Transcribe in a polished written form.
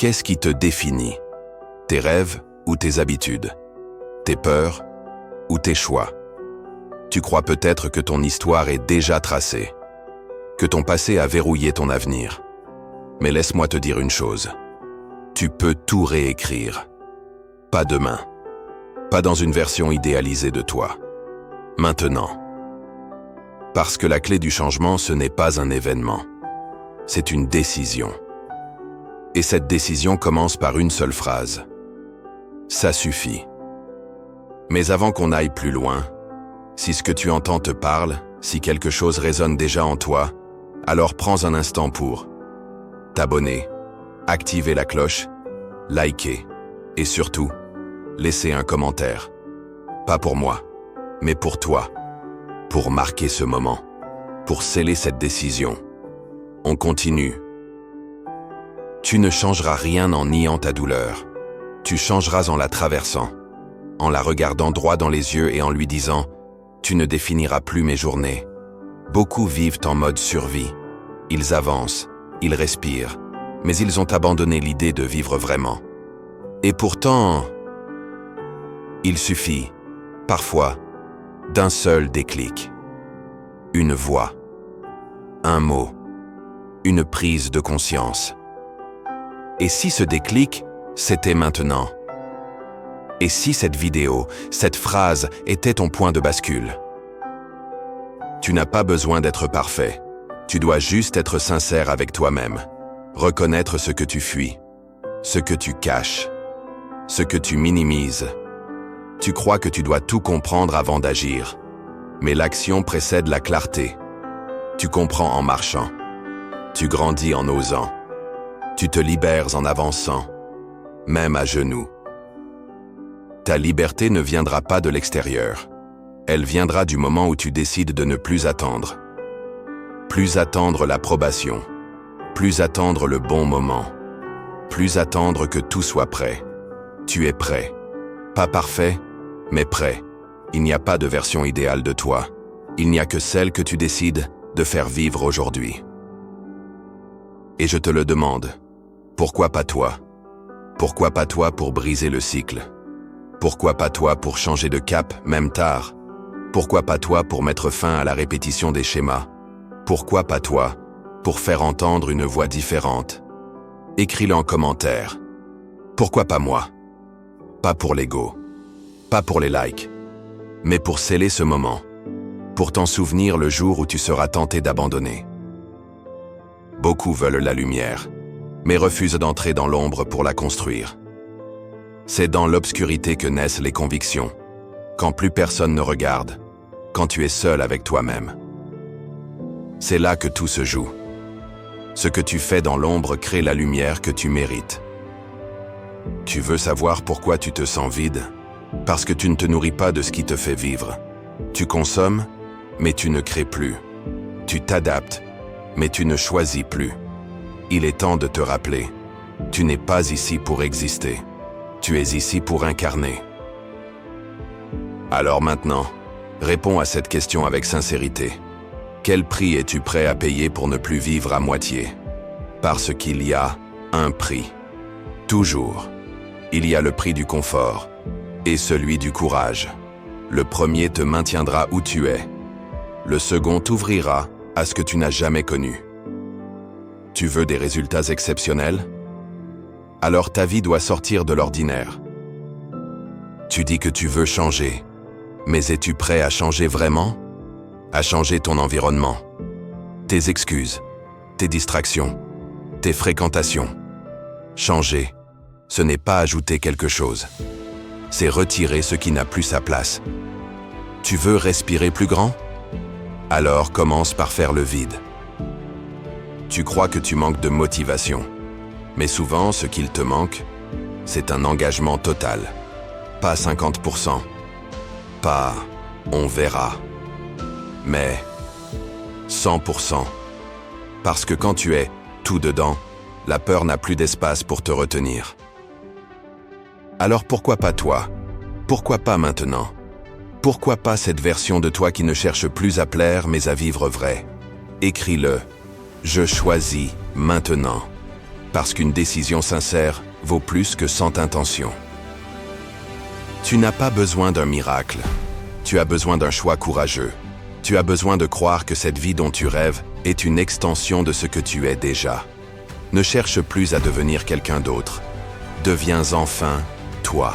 Qu'est-ce qui te définit? Tes rêves ou tes habitudes? Tes peurs ou tes choix? Tu crois peut-être que ton histoire est déjà tracée, que ton passé a verrouillé ton avenir. Mais laisse-moi te dire une chose. Tu peux tout réécrire. Pas demain. Pas dans une version idéalisée de toi. Maintenant. Parce que la clé du changement, ce n'est pas un événement. C'est une décision. Et cette décision commence par une seule phrase. Ça suffit. Mais avant qu'on aille plus loin, si ce que tu entends te parle, si quelque chose résonne déjà en toi, alors prends un instant pour t'abonner, activer la cloche, liker et surtout, laisser un commentaire. Pas pour moi, mais pour toi, pour marquer ce moment, pour sceller cette décision. On continue. Tu ne changeras rien en niant ta douleur. Tu changeras en la traversant, en la regardant droit dans les yeux et en lui disant « Tu ne définiras plus mes journées ». Beaucoup vivent en mode survie. Ils avancent, ils respirent, mais ils ont abandonné l'idée de vivre vraiment. Et pourtant, il suffit, parfois, d'un seul déclic. Une voix, un mot, une prise de conscience. Et si ce déclic, c'était maintenant? Et si cette vidéo, cette phrase était ton point de bascule? Tu n'as pas besoin d'être parfait. Tu dois juste être sincère avec toi-même. Reconnaître ce que tu fuis, ce que tu caches, ce que tu minimises. Tu crois que tu dois tout comprendre avant d'agir. Mais l'action précède la clarté. Tu comprends en marchant. Tu grandis en osant. Tu te libères en avançant, même à genoux. Ta liberté ne viendra pas de l'extérieur. Elle viendra du moment où tu décides de ne plus attendre. Plus attendre l'approbation. Plus attendre le bon moment. Plus attendre que tout soit prêt. Tu es prêt. Pas parfait, mais prêt. Il n'y a pas de version idéale de toi. Il n'y a que celle que tu décides de faire vivre aujourd'hui. Et je te le demande. Pourquoi pas toi? Pourquoi pas toi pour briser le cycle? Pourquoi pas toi pour changer de cap, même tard? Pourquoi pas toi pour mettre fin à la répétition des schémas? Pourquoi pas toi pour faire entendre une voix différente? Écris-le en commentaire. Pourquoi pas moi? Pas pour l'ego, pas pour les likes, mais pour sceller ce moment, pour t'en souvenir le jour où tu seras tenté d'abandonner. Beaucoup veulent la lumière, mais refusent d'entrer dans l'ombre pour la construire. C'est dans l'obscurité que naissent les convictions, quand plus personne ne regarde, quand tu es seul avec toi-même. C'est là que tout se joue. Ce que tu fais dans l'ombre crée la lumière que tu mérites. Tu veux savoir pourquoi tu te sens vide? Parce que tu ne te nourris pas de ce qui te fait vivre. Tu consommes, mais tu ne crées plus. Tu t'adaptes, mais tu ne choisis plus. Il est temps de te rappeler. Tu n'es pas ici pour exister. Tu es ici pour incarner. Alors maintenant, réponds à cette question avec sincérité. Quel prix es-tu prêt à payer pour ne plus vivre à moitié? Parce qu'il y a un prix. Toujours. Il y a le prix du confort et celui du courage. Le premier te maintiendra où tu es. Le second t'ouvrira à ce que tu n'as jamais connu. Tu veux des résultats exceptionnels? Alors ta vie doit sortir de l'ordinaire. Tu dis que tu veux changer, mais es-tu prêt à changer vraiment? À changer ton environnement, tes excuses, tes distractions, tes fréquentations. Changer, ce n'est pas ajouter quelque chose. C'est retirer ce qui n'a plus sa place. Tu veux respirer plus grand? Alors commence par faire le vide. Tu crois que tu manques de motivation. Mais souvent, ce qu'il te manque, c'est un engagement total. Pas 50%. Pas « on verra ». Mais 100%. Parce que quand tu es tout dedans, la peur n'a plus d'espace pour te retenir. Alors pourquoi pas toi? Pourquoi pas maintenant? Pourquoi pas cette version de toi qui ne cherche plus à plaire mais à vivre vrai? Écris-le. Je choisis maintenant. Parce qu'une décision sincère vaut plus que 100 intentions. Tu n'as pas besoin d'un miracle. Tu as besoin d'un choix courageux. Tu as besoin de croire que cette vie dont tu rêves est une extension de ce que tu es déjà. Ne cherche plus à devenir quelqu'un d'autre. Deviens enfin toi.